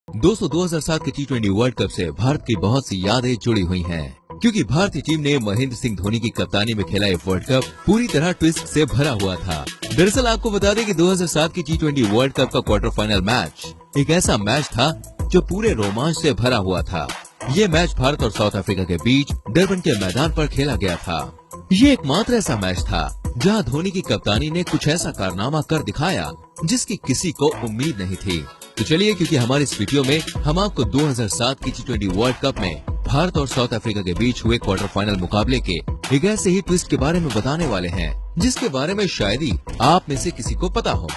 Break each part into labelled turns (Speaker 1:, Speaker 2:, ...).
Speaker 1: दोस्तों 2007 के T20 world cup से भारत की बहुत सी यादें जुड़ी हुई हैं, क्योंकि भारतीय टीम ने महेंद्र सिंह धोनी की कप्तानी में खेला ये वर्ल्ड कप पूरी तरह ट्विस्ट से भरा हुआ था। दरअसल आपको बता दें कि 2007 की T20 वर्ल्ड कप का क्वार्टर फाइनल मैच एक ऐसा मैच था जो पूरे रोमांच से भरा हुआ था। ये मैच भारत और साउथ अफ्रीका के बीच डरबन के मैदान पर खेला गया था। ये एकमात्र ऐसा मैच था जहां धोनी की कप्तानी ने कुछ ऐसा कारनामा कर दिखाया जिसकी किसी को उम्मीद नहीं थी। तो चलिए, क्योंकि हमारी इस वीडियो में हम आपको 2007 की T20 वर्ल्ड कप में भारत और साउथ अफ्रीका के बीच हुए क्वार्टर फाइनल मुकाबले के एक ऐसे ही ट्विस्ट के बारे में बताने वाले हैं जिसके बारे में शायद ही आप में से किसी को पता हो।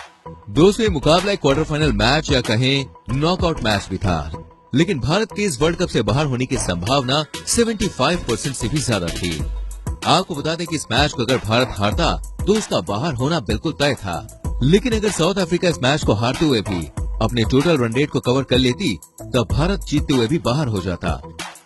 Speaker 1: दोस्तों, ये मुकाबला एक क्वार्टर फाइनल मैच या कहें नॉकआउट मैच भी था, लेकिन भारत के इस वर्ल्ड कप से बाहर होने की संभावना 75% से भी ज्यादा थी। आपको बता दें कि इस मैच को अगर भारत हारता तो उसका बाहर होना बिल्कुल तय था, लेकिन अगर साउथ अफ्रीका इस मैच को हारते हुए भी अपने टोटल रन रेट को कवर कर लेती तब भारत जीतते हुए भी बाहर हो जाता।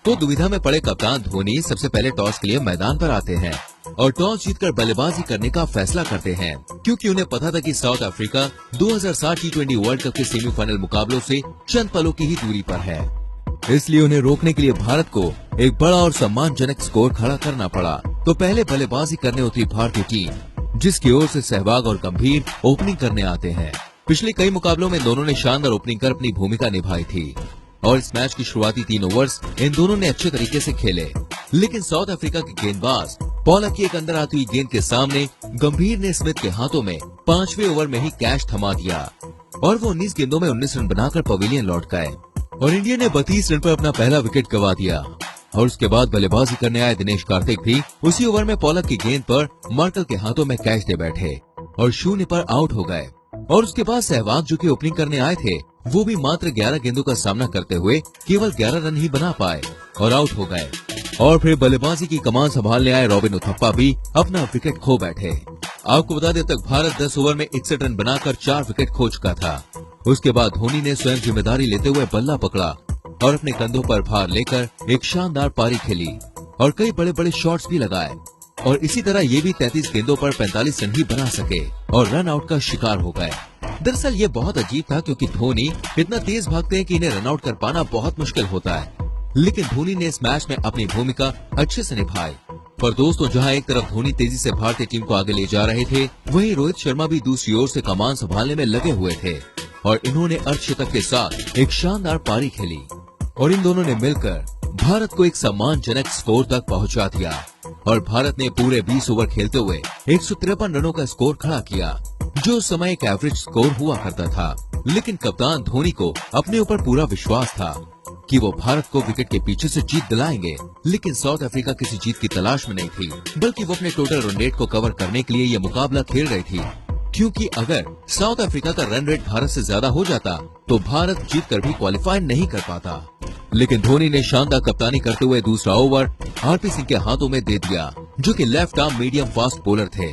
Speaker 1: तो दुविधा में पड़े कप्तान धोनी सबसे पहले टॉस के लिए मैदान पर आते हैं और टॉस जीतकर बल्लेबाजी करने का फैसला करते हैं, क्योंकि उन्हें पता था कि south Africa 2007 T20 world cup के सेमीफाइनल मुकाबलों से चंद पलों की ही दूरी पर है। इसलिए उन्हें रोकने के लिए भारत को एक बड़ा और सम्मानजनक स्कोर खड़ा करना पड़ा। तो पहले बल्लेबाजी करने उतरी भारतीय टीम, जिसकी ओर से सहवाग और गंभीर ओपनिंग करने आते हैं। पिछले कई मुकाबलों में दोनों ने शानदार ओपनिंग कर अपनी भूमिका निभाई थी और इस मैच की शुरुआती 3 ओवर्स इन दोनों ने अच्छे तरीके से खेले, लेकिन साउथ अफ्रीका के गेंदबाज पॉलक की एक अंदर आती हुई गेंद के सामने गंभीर ने स्मिथ के हाथों में 5वें ओवर में ही कैच थमा दिया और वो 19 गेंदों में 19 रन बनाकर पवेलियन लौट गए और इंडिया ने 32 रन पर अपना पहला विकेट गंवा दिया। और उसके बाद बल्लेबाजी करने आए दिनेश कार्तिक भी उसी ओवर में पॉलक की गेंद पर मार्कल के हाथों में कैच दे बैठे और 0 पर आउट हो गए। और उसके बाद सहवाग, जो कि ओपनिंग करने आए थे, वो भी मात्र 11 गेंदों का सामना करते हुए केवल 11 रन ही बना पाए और आउट हो गए। और फिर बल्लेबाजी की कमान संभालने आए रॉबिन उथप्पा भी अपना विकेट खो बैठे। आपको बता दें, तक भारत 10 ओवर में 61 रन बनाकर 4 विकेट खो चुका था। उसके बाद धोनी ने स्वयं जिम्मेदारी लेते हुए बल्ला पकड़ा और अपने कंधों पर भार लेकर एक शानदार पारी खेली और कई बड़े बड़े शॉट्स भी लगाए और इसी तरह ये भी 33 गेंदों पर 45 रन ही बना सके और रन आउट का शिकार हो गए। दरअसल ये बहुत अजीब था, क्योंकि धोनी इतना तेज भागते हैं कि इन्हें रन आउट कर पाना बहुत मुश्किल होता है, लेकिन धोनी ने इस मैच में अपनी भूमिका अच्छे से निभाई। पर दोस्तों, जहां एक तरफ धोनी तेजी से भारतीय टीम को आगे ले जा रहे थे, वहीं रोहित शर्मा भी दूसरी ओर से कमान संभालने में लगे हुए थे और इन्होंने अर्धशतक के साथ एक शानदार पारी खेली और इन दोनों ने मिलकर भारत को एक सम्मानजनक स्कोर तक पहुंचा दिया और भारत ने पूरे 20 ओवर खेलते हुए 153 रनों का स्कोर खड़ा किया, जो उस समय एक एवरेज स्कोर हुआ करता था। लेकिन कप्तान धोनी को अपने ऊपर पूरा विश्वास था कि वो भारत को विकेट के पीछे से जीत दिलाएंगे, लेकिन साउथ अफ्रीका किसी जीत की तलाश में नहीं थी, बल्कि वो अपने टोटल रन रेट को कवर करने के लिए ये मुकाबला खेल रही थी। क्योंकि अगर साउथ अफ्रीका का रन रेट भारत से ज्यादा हो जाता तो भारत जीत कर भी क्वालिफाई नहीं कर पाता। लेकिन धोनी ने शानदार कप्तानी करते हुए दूसरा ओवर आरपी सिंह के हाथों में दे दिया, जो कि left arm medium fast bowler थे।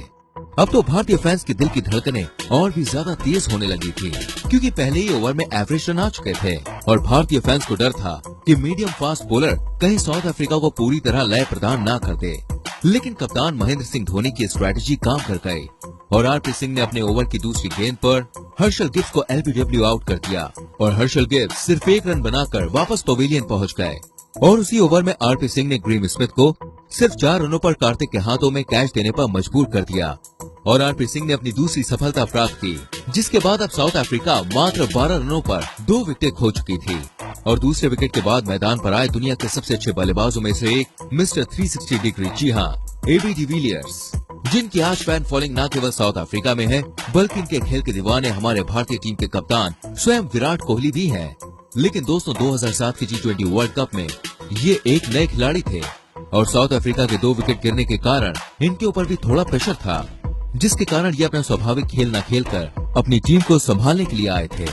Speaker 1: अब तो भारतीय फैंस के दिल की धड़कनें और भी ज्यादा तेज होने लगी थी, क्योंकि पहले ही ओवर में एवरेज रन आ चुके थे और भारतीय फैंस को डर था कि मीडियम फास्ट बॉलर कहीं साउथ अफ्रीका को पूरी तरह लय प्रदान न कर दे। लेकिन कप्तान महेंद्र सिंह धोनी की स्ट्रेटेजी काम कर गई और आरपी सिंह ने अपने ओवर की दूसरी गेंद पर हर्षल गिब्स को एलबीडब्ल्यू आउट कर दिया और हर्षल गिब्स सिर्फ 1 रन बनाकर वापस पवेलियन पहुंच गए। और उसी ओवर में आरपी सिंह ने ग्रीम स्मिथ को सिर्फ 4 रनों पर कार्तिक के हाथों में कैच देने पर मजबूर कर दिया और आरपी सिंह ने अपनी दूसरी सफलता प्राप्त की, जिसके बाद अब साउथ अफ्रीका मात्र 12 रनों पर 2 विकेट खो चुकी थी। और दूसरे विकेट के बाद मैदान पर आए दुनिया के सबसे अच्छे बल्लेबाजों में से एक मिस्टर 360 डिग्री, जी हाँ, एबी डिविलियर्स, जिनकी आज फैन फॉलोइंग न केवल साउथ अफ्रीका में है, बल्कि इनके खेल के दीवाने हमारे भारतीय टीम के कप्तान स्वयं विराट कोहली भी हैं। लेकिन दोस्तों, 2007 की T20 वर्ल्ड कप में ये एक नए खिलाड़ी थे और साउथ अफ्रीका के 2 विकेट गिरने के कारण इनके ऊपर भी थोड़ा प्रेशर था, जिसके कारण ये अपना स्वाभाविक खेल न खेलकर अपनी टीम को संभालने के लिए आए थे।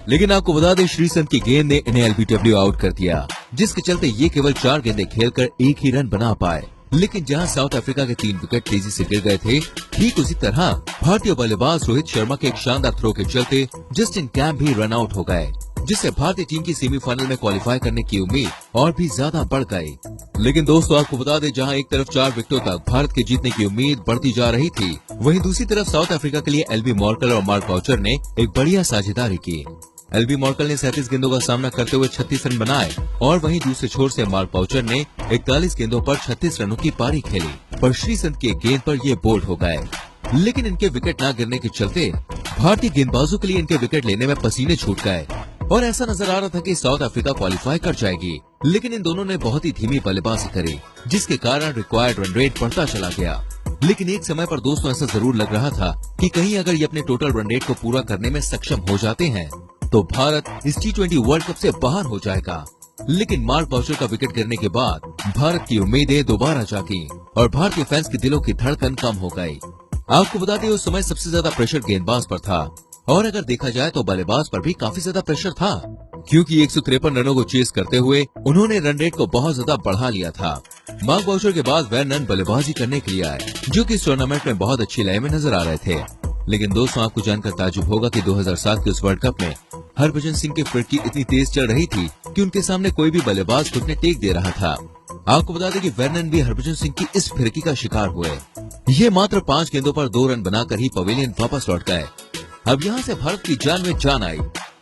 Speaker 1: लेकिन आपको बता दें, श्रीसंत की गेंद ने इन्हें एलबीडब्ल्यू आउट कर दिया, जिसके चलते ये केवल 4 गेंदें खेलकर 1 ही रन बना पाए। लेकिन जहां साउथ अफ्रीका के 3 विकेट तेजी से गिर गए थे, ठीक उसी तरह भारतीय बल्लेबाज रोहित शर्मा के एक शानदार थ्रो के चलते जस्टिन कैम्प भी रन आउट हो गए, जिससे भारतीय टीम की सेमीफाइनल में क्वालिफाई करने की उम्मीद और भी ज्यादा बढ़ गई। लेकिन दोस्तों, आपको बता दें, जहां एक तरफ 4 विकेटों तक भारत के जीतने की उम्मीद बढ़ती जा रही थी, वहीं दूसरी तरफ साउथ अफ्रीका के लिए एलबी मॉर्कल और मार्क बाउचर ने एक बढ़िया साझेदारी की एल्बी मॉर्कल ने 37 गेंदों का सामना करते हुए 36 रन बनाए और वहीं दूसरे छोर से मार्क बाउचर ने 41 गेंदों पर 36 रनों की पारी खेली, पर श्रीसंत की एक गेंद पर ये बोल्ड हो गए। लेकिन इनके विकेट न गिरने के चलते भारतीय गेंदबाजों के लिए इनके विकेट लेने में पसीने छूट गए और ऐसा नजर आ रहा था कि साउथ अफ्रीका क्वालिफाई कर जाएगी। लेकिन इन दोनों ने बहुत ही धीमी बल्लेबाजी करी, जिसके कारण रिक्वायर्ड रन रेट बढ़ता चला गया। लेकिन एक समय पर दोस्तों ऐसा जरूर लग रहा था कि कहीं अगर ये अपने टोटल रन रेट को पूरा करने में सक्षम हो जाते हैं तो भारत इस T20 वर्ल्ड कप से बाहर हो जाएगा। लेकिन मार्क बाउचर का विकेट गिरने के बाद भारत की उम्मीदें दोबारा जागी और भारतीय फैंस के दिलों की धड़कन कम हो गई। आपको बता दें उस समय सबसे ज्यादा प्रेशर गेंदबाज पर था और अगर देखा जाए तो बल्लेबाज पर भी काफी ज्यादा प्रेशर था, क्योंकि 153 रनों को चेस करते हुए उन्होंने रन रेट को बहुत ज्यादा बढ़ा लिया था। मार्क बाउचर के बाद वैरनन बल्लेबाजी करने के लिए आए, जो कि इस टूर्नामेंट में बहुत अच्छी लय में नजर आ रहे थे। लेकिन दोस्तों आपको जानकर ताज्जुब होगा कि 2007 के उस वर्ल्ड कप में हरभजन सिंह की फिरकी इतनी तेज चल रही थी कि उनके सामने कोई भी बल्लेबाज घुटने टेक दे रहा था। आपको बता दें कि वैरनन भी हरभजन सिंह की इस फिरकी का शिकार हुए। ये मात्र 5 गेंदों पर 2 रन बनाकर ही पवेलियन वापस लौट गए। अब यहाँ से भारत की जान में जान आई,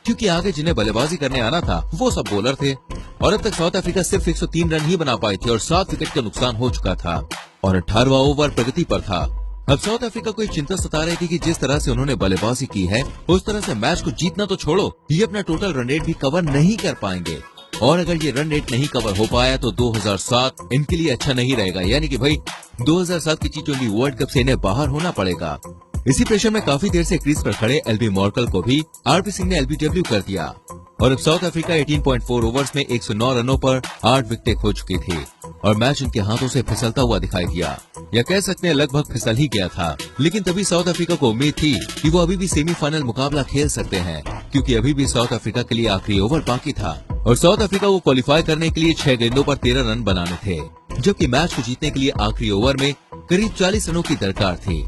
Speaker 1: क्योंकि आगे जिन्हें बल्लेबाजी करने आना था वो सब बॉलर थे और अब तक साउथ अफ्रीका सिर्फ 103 रन ही बना पाई थी और 7 विकेट का नुकसान हो चुका था और 18वां ओवर प्रगति पर था। अब साउथ अफ्रीका को एक चिंता सता रही थी कि जिस तरह से उन्होंने बल्लेबाजी की है उस तरह से मैच को जीतना तो छोड़ो, ये अपना टोटल रन रेट भी कवर नहीं कर पाएंगे और अगर ये रन रेट नहीं कवर हो पाया तो 2007 इनके लिए अच्छा नहीं रहेगा। यानी कि भाई 2007 की T20 वर्ल्ड कप से इन्हें बाहर होना पड़ेगा। इसी प्रेशर में काफी देर से क्रीज पर खड़े एल्बी मॉर्कल को भी आरपी सिंह ने एलबीडब्ल्यू कर दिया और अब साउथ अफ्रीका 18.4 ओवर्स में 109 रनों पर 8 विकेटें खो चुकी थी और मैच उनके हाथों से फिसलता हुआ दिखाई दिया, या कह सकते हैं लगभग फिसल ही गया था। लेकिन तभी साउथ अफ्रीका को उम्मीद थी कि वो अभी भी सेमीफाइनल मुकाबला खेल सकते हैं, क्योंकि अभी भी साउथ अफ्रीका के लिए आखिरी ओवर बाकी था और साउथ अफ्रीका को क्वालिफाई करने के लिए 6 गेंदों पर 13 रन बनाने थे, जबकि मैच को जीतने के लिए आखिरी ओवर में करीब 40 रनों की दरकार थी।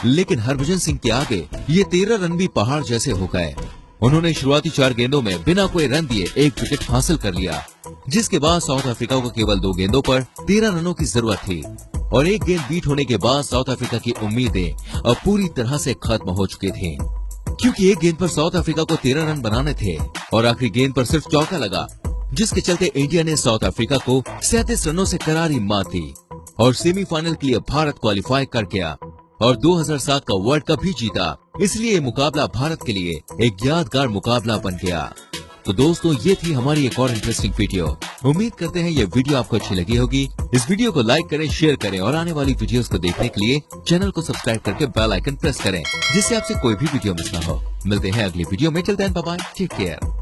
Speaker 1: लेकिन हरभजन सिंह के आगे ये 13 रन भी पहाड़ जैसे हो गए। उन्होंने शुरुआती 4 गेंदों में बिना कोई रन दिए 1 विकेट हासिल कर लिया, जिसके बाद साउथ अफ्रीका को केवल 2 गेंदों पर 13 रनों की जरूरत थी और 1 गेंद बीट होने के बाद साउथ अफ्रीका की उम्मीदें अब पूरी तरह से खत्म हो चुकी थी, क्योंकि 1 गेंद पर साउथ अफ्रीका को 13 रन बनाने थे और आखिरी गेंद पर सिर्फ चौका लगा, जिसके चलते इंडिया ने साउथ अफ्रीका को 37 रनों से करारी मात दी और सेमीफाइनल के लिए भारत क्वालिफाई कर गया और 2007 का वर्ल्ड कप भी जीता। इसलिए ये मुकाबला भारत के लिए एक यादगार मुकाबला बन गया। तो दोस्तों ये थी हमारी एक और इंटरेस्टिंग वीडियो। उम्मीद करते हैं ये वीडियो आपको अच्छी लगी होगी। इस वीडियो को लाइक करें, शेयर करें और आने वाली वीडियोस को देखने के लिए चैनल को सब्सक्राइब करके बेल आइकन प्रेस करें, जिससे आपसे कोई भी वीडियो मिस ना हो। मिलते हैं अगली वीडियो में, till then bye bye, take care.